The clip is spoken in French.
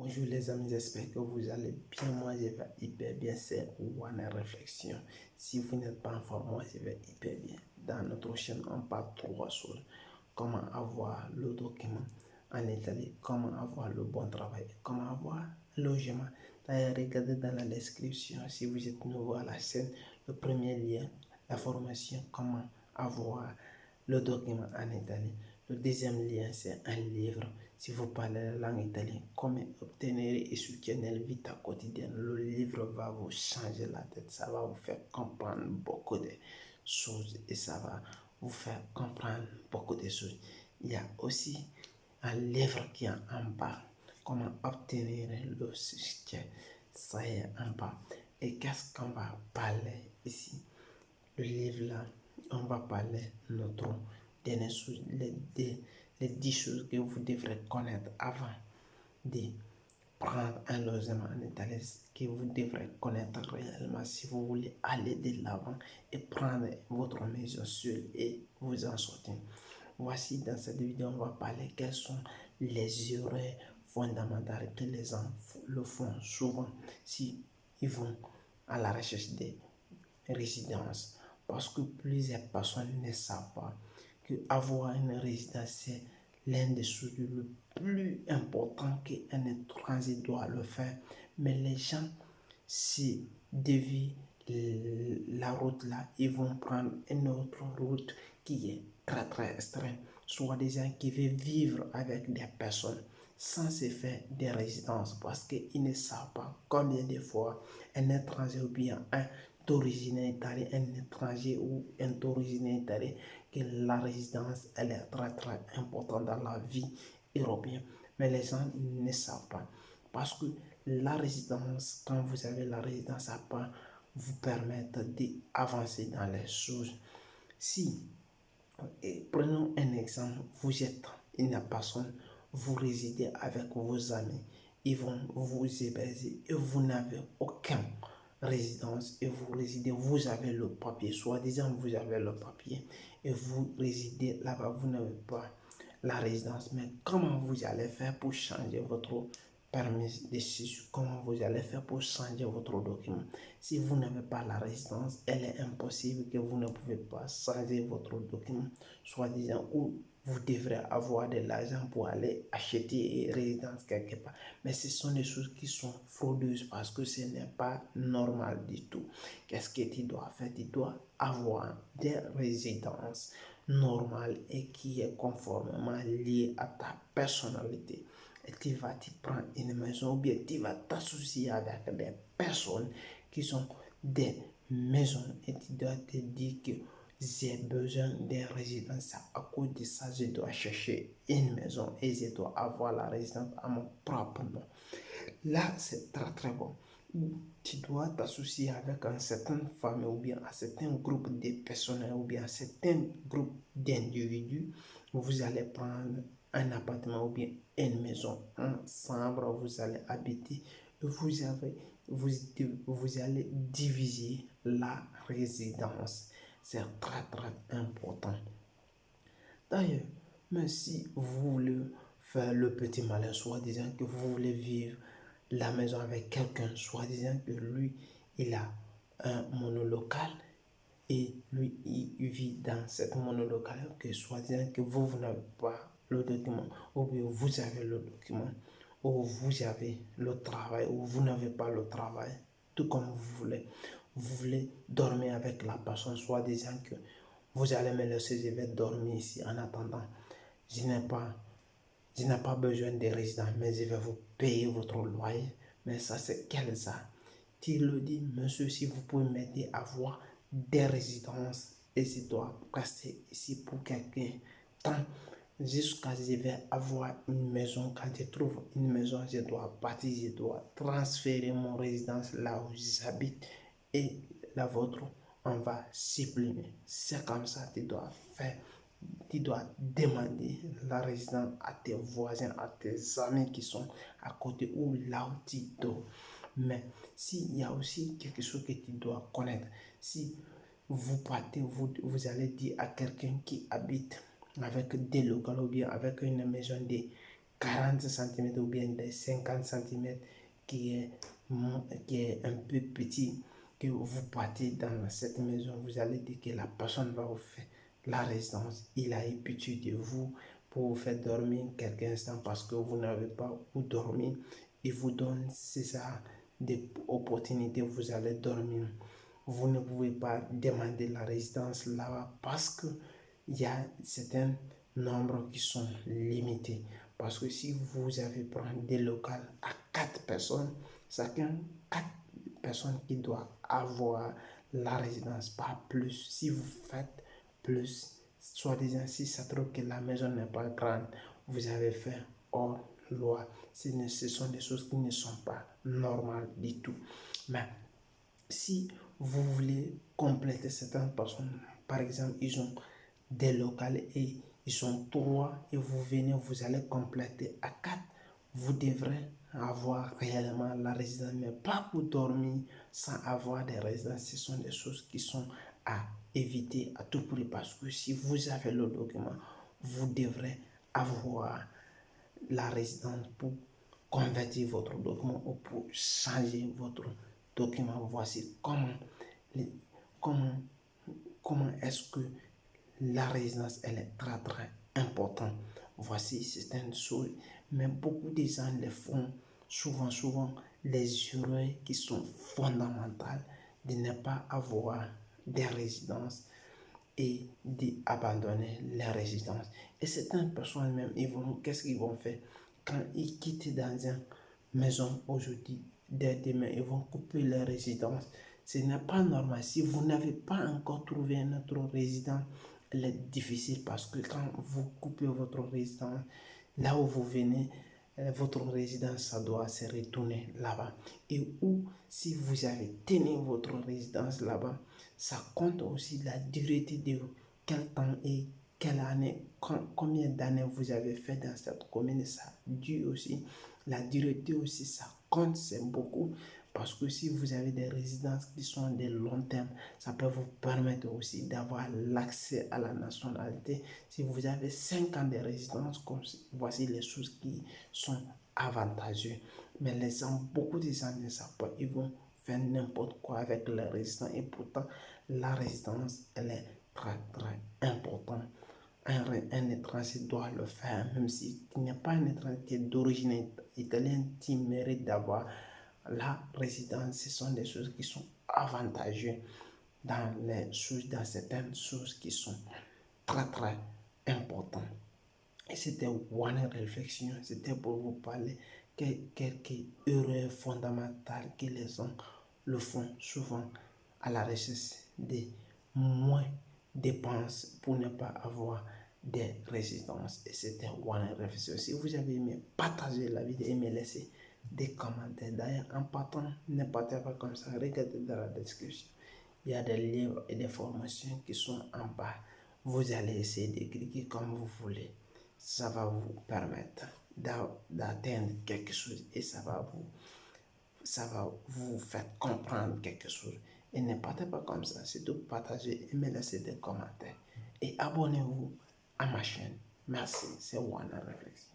Bonjour les amis, j'espère que vous allez bien. Moi, je vais hyper bien. C'est One Réflexion. Si vous n'êtes pas en forme, moi, je vais hyper bien. Dans notre chaîne, on parle trois choses. Comment avoir le document en Italie, comment avoir le bon travail, comment avoir un logement. D'ailleurs, regardez dans la description, si vous êtes nouveau à la chaîne, le premier lien, la formation, comment avoir le document en Italie. Le deuxième lien, c'est un livre. Si vous parlez la langue italienne, comment obtenir et soutenir la vie quotidienne. Le livre va vous changer la tête. Ça va vous faire comprendre beaucoup de choses et ça va vous faire comprendre beaucoup de choses. Il y a aussi un livre qui est en bas. Comment obtenir le succès. Ça y est en bas. Et qu'est-ce qu'on va parler ici? Le livre là, on va parler de notre dernière chose, les 10 choses que vous devrez connaître avant de prendre un logement en Italie, que vous devrez connaître réellement si vous voulez aller de l'avant et prendre votre maison seule et vous en sortir. Voici dans cette vidéo, on va parler quelles sont les erreurs fondamentales que les gens le font souvent si ils vont à la recherche des résidences. Parce que plusieurs personnes ne savent pas qu'avoir une résidence, c'est l'un des choses les plus importantes qu'un étranger doit le faire. Mais les gens, si dévient la route là, ils vont prendre une autre route qui est très extrême. Soit des gens qui veulent vivre avec des personnes sans se faire des résidences parce qu'ils ne savent pas combien de fois un étranger ou bien un d'origine italienne, un étranger ou un d'origine italienne, que la résidence elle est très importante dans la vie européenne. Mais les gens ne savent pas. Parce que la résidence, quand vous avez la résidence, ça peut vous permettre d'avancer dans les choses. Si, prenons un exemple, vous êtes une personne, vous résidez avec vos amis, ils vont vous héberger et vous n'avez aucune résidence et vous résidez, vous avez le papier, soi-disant vous avez le papier et vous résidez là-bas, vous n'avez pas la résidence. Mais comment vous allez faire pour changer votre permis de séjour? Comment vous allez faire pour changer votre document? Si vous n'avez pas la résidence, elle est impossible que vous ne pouvez pas changer votre document, soi-disant, ou vous devrez avoir de l'argent pour aller acheter une résidence quelque part. Mais ce sont des choses qui sont fraudeuses parce que ce n'est pas normal du tout. Qu'est-ce que tu dois faire? Tu dois avoir des résidences normales et qui est conformément liée à ta personnalité. Et tu vas te prendre une maison ou bien tu vas t'associer avec des personnes qui sont des maisons et tu dois te dire que j'ai besoin d'une résidence. À cause de ça, je dois chercher une maison et je dois avoir la résidence à mon propre nom. Là, c'est très bon. Tu dois t'associer avec une certaine famille ou bien un certain groupe de personnes ou bien un certain groupe d'individus. Vous allez prendre un appartement ou bien une maison ensemble, vous allez habiter et vous allez diviser la résidence. C'est très important. D'ailleurs, même si vous voulez faire le petit malin, soit disant que vous voulez vivre la maison avec quelqu'un, soit disant que lui, il a un monolocal et lui, il vit dans cette monolocal, que soit disant que vous n'avez pas le document, ou bien vous avez le document, ou vous avez le travail, ou vous n'avez pas le travail, tout comme vous voulez. Vous voulez dormir avec la personne, soit disant que vous allez me laisser, je vais dormir ici en attendant. Je n'ai pas besoin de résidence, mais je vais vous payer votre loyer. Mais ça, c'est quel ça? Tu le dis, monsieur, si vous pouvez m'aider à avoir des résidences et je dois rester ici pour quelqu'un temps jusqu'à ce que je vais avoir une maison. Quand je trouve une maison, je dois partir, je dois transférer mon résidence là où j'habite et la vôtre, on va supprimer. C'est comme ça que tu dois faire. Tu dois demander la résidence à tes voisins, à tes amis qui sont à côté ou là où tu dors. Mais s'il y a aussi quelque chose que tu dois connaître, si vous partez, vous allez dire à quelqu'un qui habite avec des locaux ou bien avec une maison de 40 cm ou bien des 50 cm qui est un peu petit, que vous partez dans cette maison, vous allez dire que la personne va vous faire la résidence. Il a eu pitié de vous pour vous faire dormir quelques instants parce que vous n'avez pas où dormir. Il vous donne, c'est ça, des opportunités, vous allez dormir. Vous ne pouvez pas demander la résidence là-bas parce que il y a certains nombres qui sont limités. Parce que si vous avez pris des locales à 4 personnes, chacun 4 personnes qui doivent avoir la résidence, pas plus. Si vous faites plus, soi-disant, si ça trouve que la maison n'est pas grande, vous avez fait hors loi. Ce sont des choses qui ne sont pas normales du tout. Mais si vous voulez compléter certaines personnes, par exemple, ils ont des locales et ils sont 3 et vous venez, vous allez compléter à 4, vous devrez avoir réellement la résidence, mais pas pour dormir sans avoir des résidences. Ce sont des choses qui sont à éviter à tout prix parce que si vous avez le document, vous devrez avoir la résidence pour convertir votre document ou pour changer votre document. Voici comment, comment est-ce que la résidence elle est très très importante. Voici certaines choses, mais beaucoup de gens les font souvent les erreurs qui sont fondamentales de ne pas avoir des résidences et d'abandonner les résidences. Et certaines personnes même, qu'est-ce qu'ils vont faire? Quand ils quittent dans une maison aujourd'hui, dès demain, ils vont couper leur résidence. Ce n'est pas normal. Si vous n'avez pas encore trouvé un autre résident, elle est difficile parce que quand vous coupez votre résidence, là où vous venez, votre résidence, ça doit se retourner là-bas. Et ou si vous avez tenu votre résidence là-bas, ça compte aussi la durée de quel temps et quelle année, combien d'années vous avez fait dans cette commune, ça dure aussi. La durée aussi, ça compte, c'est beaucoup. Parce que si vous avez des résidences qui sont de long terme, ça peut vous permettre aussi d'avoir l'accès à la nationalité. Si vous avez 5 ans de résidence, voici les choses qui sont avantageuses. Mais les gens, beaucoup de gens ne savent pas, ils vont faire n'importe quoi avec la résidence. Et pourtant, la résidence, elle est très très importante. Un étranger doit le faire, même s'il n'est pas un étranger d'origine italienne, qui mérite d'avoir la résidence. Ce sont des choses qui sont avantageuses dans certaines choses qui sont très très importantes. Et c'était une réflexion, c'était pour vous parler quelques erreurs fondamentales que les gens le font souvent à la recherche de moins dépenses pour ne pas avoir des résidences. Et c'était une réflexion. Si vous avez aimé, partagez la vidéo et me laissez des commentaires. D'ailleurs, en partant, ne partez pas comme ça, regardez dans la description. Il y a des livres et des formations qui sont en bas. Vous allez essayer de cliquer comme vous voulez. Ça va vous permettre d'atteindre quelque chose et ça va vous faire comprendre quelque chose. Et ne partez pas comme ça, c'est tout partager et me laisser des commentaires. Et abonnez-vous à ma chaîne. Merci, c'est Wana Réflexion.